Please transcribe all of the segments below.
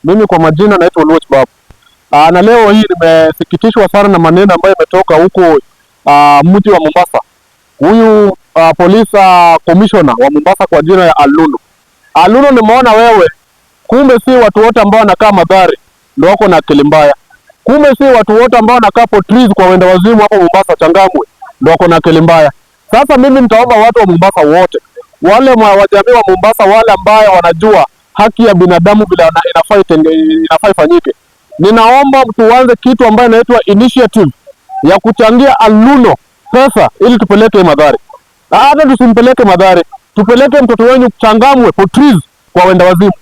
Mimi kwa majina naitwa Oluoch Babu. Na leo hii nimesikitishwa sana na maneno ambayo yametoka huko mji wa Mombasa. Huyu police commissioner wa Mombasa kwa jina ya Aluno. Aluno, nimeona wewe, kumbe si watu wote ambao wanakaa Magari ndio wako na akili mbaya. Kumbe si watu wote ambao wanakaa Portrees kwa wenda wazimu hapo Mombasa Changamwe ndio wako na akili mbaya. Sasa mimi nitaomba watu wa Mombasa wote, wale wajamii wa Mombasa, wale ambao wanajua haki ya binadamu bila inafaa ifanyike, ninaomba tuanze kitu ambayo inaitwa initiative ya kuchangia Aluno pesa ili tupeleke Magari. Hata tusimpeleke Magari, tupeleke mtoto wenyu Changamwe Portrees kwa wenda wazimu,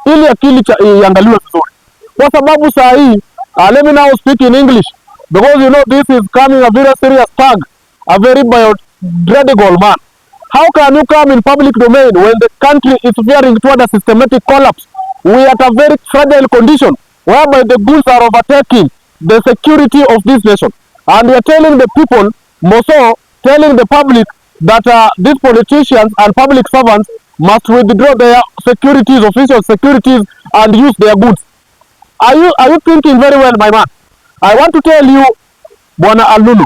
ili akili iangaliwe vizuri. Kwa sababu saa hii, let me now speak in English, because you know this is coming a very serious tag, a very biodegradable man. How can you come in public domain when the country is veering toward a systematic collapse? We are at a very fragile condition whereby the Goons are overtaking the security of this nation. And we are telling the people, more so telling the public, that these politicians and public servants must withdraw their securities, official securities, and use their goods. Are you thinking very well, my man? I want to tell you, Bwana Aluno,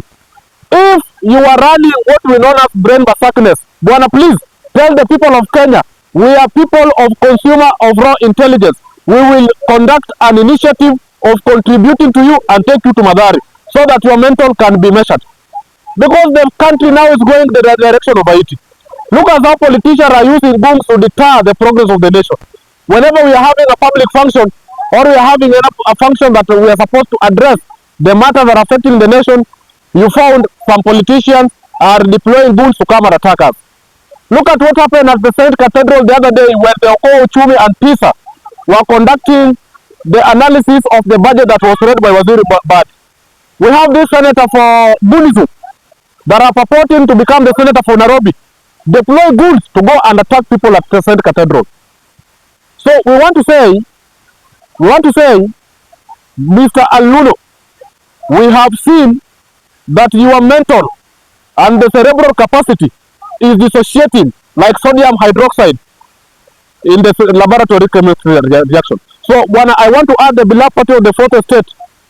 if you are running what we know as brain berserkness, Bwana, please tell the people of Kenya, we are people of consumer of raw intelligence. We will conduct an initiative of contributing to you and take you to Magari so that your mental can be measured. Because the country now is going the direction of Haiti. Look at how politicians are using Goons to deter the progress of the nation. Whenever we are having a public function, or we are having a function that we are supposed to address the matters that are affecting the nation, you found some politicians are deploying Goons to come and attack us. Look at what happened at the St. Cathedral the other day when the Oko, Uchumi and PISA were conducting the analysis of the budget that was read by Waziri Bad. We have this senator for Bunism that are purporting to become the senator for Nairobi, deploy Goons to go and attack people at the St. Cathedral. So we want to say, Mr. Aluno, we have seen that your mental and the cerebral capacity is dissociating like sodium hydroxide in the laboratory chemistry reaction. So when I want to add the beloved party of the fourth estate,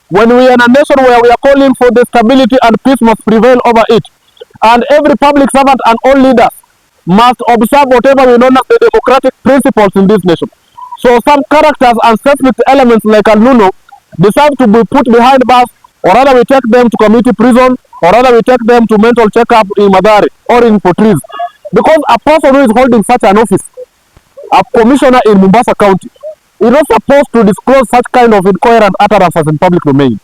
when we are in a nation where we are calling for the stability and peace must prevail over it, and every public servant and all leaders must observe whatever we know as the democratic principles in this nation. So some characters and self-mixed elements like Aluno deserve to be put behind bars, or rather we take them to community prison, or rather we take them to mental checkup in Magari or in Portrees. Because a person who is holding such an office, a commissioner in Mombasa County, is not supposed to disclose such kind of incoherent utterances in public domain.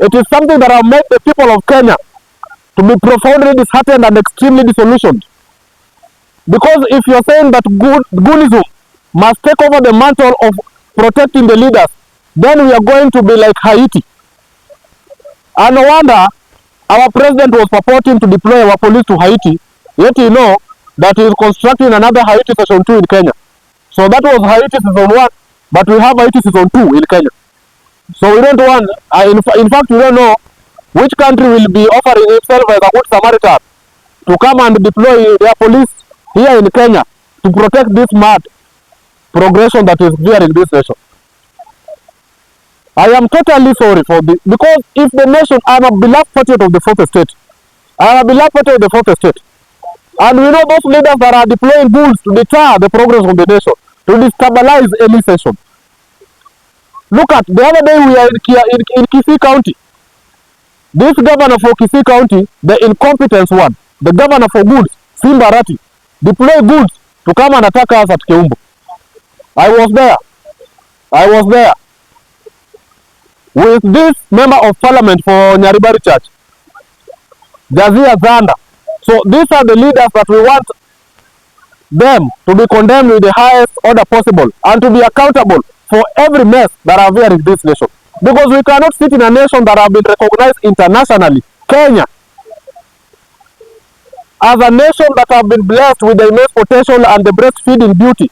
It is something that has made the people of Kenya to be profoundly disheartened and extremely disillusioned. Because if you are saying that Goonism must take over the mantle of protecting the leaders, then we are going to be like Haiti. And no wonder our president was purporting to deploy our police to Haiti, yet you know that he is constructing another Haiti Season 2 in Kenya. So that was Haiti Season 1, but we have Haiti Season 2 in Kenya. So we don't want, in fact we don't know which country will be offering itself as a good Samaritan to come and deploy their police here in Kenya to protect this mad progression that is veering this nation. I am totally sorry for this, because if the nation, I am a beloved patriot of the fourth estate. I am a beloved patriot of the fourth estate. And we know those leaders that are deploying Goons to deter the progress of the nation, to destabilize any session. Look at, the other day we are in Kisii County. This governor for Kisii County, the incompetence one, the governor for Goons, Simba Arati, deployed Goons to come and attack us at Keumbu. I was there. With this member of parliament for Nyaribari Church, Jazia Zanda. So these are the leaders that we want them to be condemned with the highest order possible and to be accountable for every mess that are there in this nation. Because we cannot sit in a nation that have been recognized internationally, Kenya, as a nation that have been blessed with the immense potential and the breastfeeding beauty,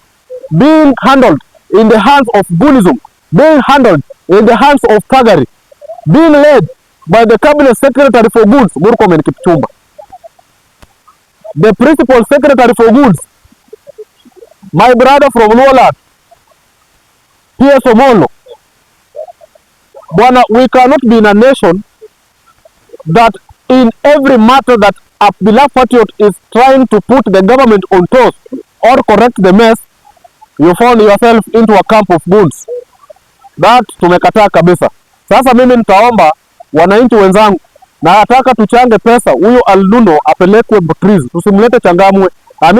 being handled in the hands of Goonism, being handled in the hands of Pagari, being led by the cabinet secretary for Goons, Murkomen Kipchumba. The principal secretary for Goons, my brother from Noland, PS Omolo, bwana, we cannot be in a nation that in every matter that a beloved patriot is trying to put the government on toes or correct the mess, you found yourself into a camp of goons. That tumekataa kabisa. Sasa mimi nitaomba wananchi wenzangu, na nataka tuchange pesa huyu Alnuno apelekwe Butris. Tusimlete Changamwe.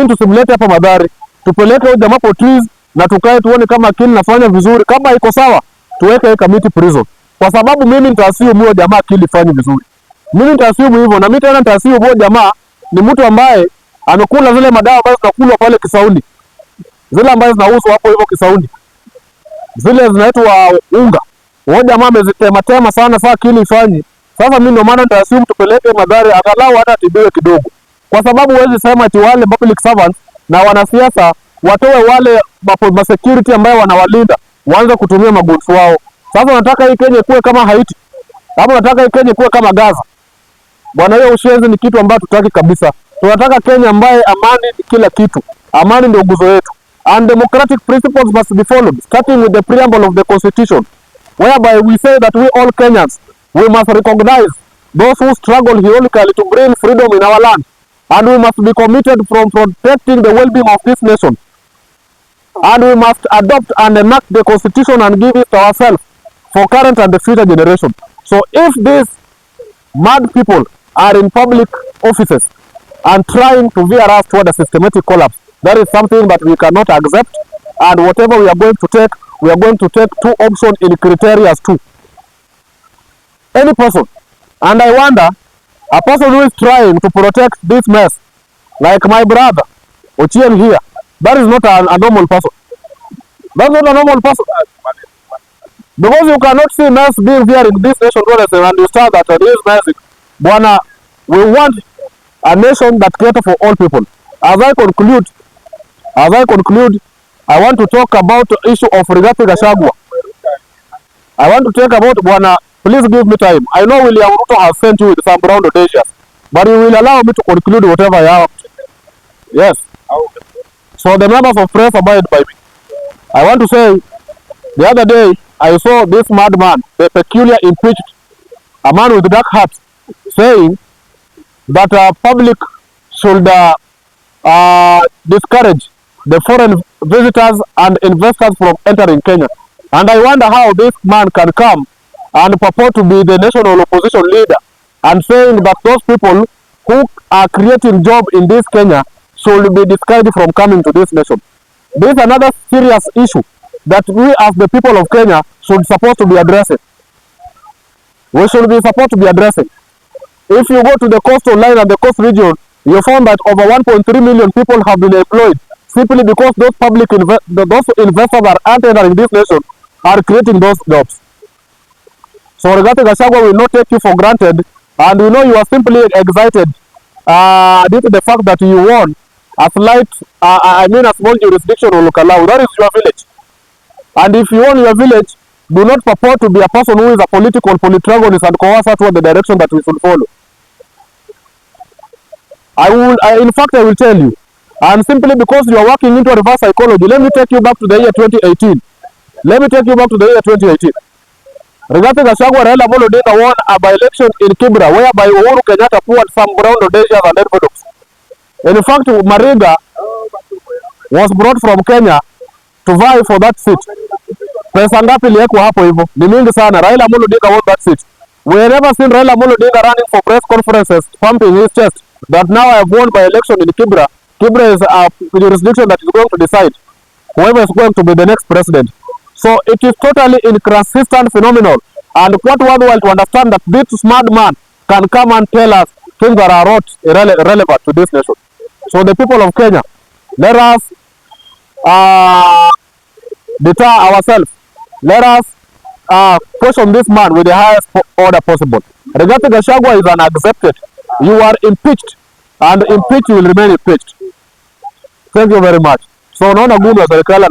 Tusimlete hapa Madhari. Tupeleke huyu jamaa Butris na tukae tuone kama akili nafanya vizuri. Kama iko sawa, tuweke hii committee prison. Kwa sababu mimi nitaassume huyo jamaa akili fanya vizuri. Mimi nitaassume hivyo, na mimi tena nitaassume huyo jamaa ni mtu ambaye amekula zile madawa ambazo zinakulwa pale Kisauni. Zile ambazo zinauzwa hapo hivyo Kisauni. Zile zinaitwa unga. Huyo jamaa amezitema sana, saa akili ifanye. Sasa mimi ndio maana nitaassume tupeleke Madhari angalau hata atibiwe kidogo. Kwa sababu huwezi sema ati wale public servants na wanasiasa watoe wale security ambayo wanawalinda waanze kutumia magunzi wao. Sasa nataka hii Kenya kuwe kama Haiti. Hapo nataka hii Kenya kuwe kama Gaza. Bwana, hiyo ushenzi ni kitu ambacho tutaki kabisa. Tunataka Kenya ambaye amani ni kila kitu. Amani ndio nguzo yetu. And democratic principles must be followed, starting with the preamble of the Constitution, whereby we say that we all Kenyans, we must recognize those who struggle heroically to bring freedom in our land, and we must be committed from protecting the well-being of this nation. And we must adopt and enact the Constitution and give it to ourselves for current and the future generation. So if these mad people are in public offices and trying to veer us toward a systematic collapse, that is something that we cannot accept, and whatever we are going to take two options in criteria too. Any person, and I wonder, a person who is trying to protect this mess, like my brother, Ochieng here, that is not a normal person. That's not a normal person. Because you cannot see mess being here in this nation and understand that this mess, Bwana, we want a nation that caters for all people. As I conclude, I want to talk about the issue of Rigathi Gachagua. I want to talk about, Bwana, please give me time. I know William Ruto has sent you with some round audacious, but you will allow me to conclude whatever I have. Yes. So the members of press abide by me. I want to say, the other day, I saw this madman, the peculiar impeached, a man with dark heart, saying that public should discourage the foreign visitors and investors from entering Kenya. And I wonder how this man can come and purport to be the national opposition leader and saying that those people who are creating jobs in this Kenya should be discouraged from coming to this nation. This is another serious issue that we as the people of Kenya should supposed to be addressing. We should be supposed to be addressing. If you go to the coastal line and the coast region, you found that over 1.3 million people have been employed simply because those those investors that are entering this nation are creating those jobs. So Rigathi Gachagua will not take you for granted, and we know you are simply excited due to the fact that you won a small jurisdiction on Lukalau. That is your village. And if you own your village, do not purport to be a person who is a political polytragonist and coerce us toward the direction that we should follow. In fact, I will tell you, and simply because you are working into reverse psychology, let me take you back to the year 2018. Rigathi Gachagua Raila Amolo Odinga won a by-election in Kibra, whereby Uhuru Kenyatta poured some brown audacious and envelopes. In fact, Mariga was brought from Kenya to vie for that seat. Pesa ngapi iliwekwa hapo hivyo? Ni mingi sana. Raila Amolo Odinga won that seat. We have never seen Raila Amolo Odinga running for press conferences, pumping his chest that now I have won by election in Kibra. Kibra is a jurisdiction that is going to decide whoever is going to be the next president. So it is totally inconsistent phenomenon. And what we want to understand that this smart man can come and tell us things that are not relevant to this nation. So the people of Kenya, let us deter ourselves. Let us question this man with the highest order possible. Rigathi Gachagua is unaccepted. You are impeached, and impeached will remain impeached. Thank you very much. So naona Goons wa serikali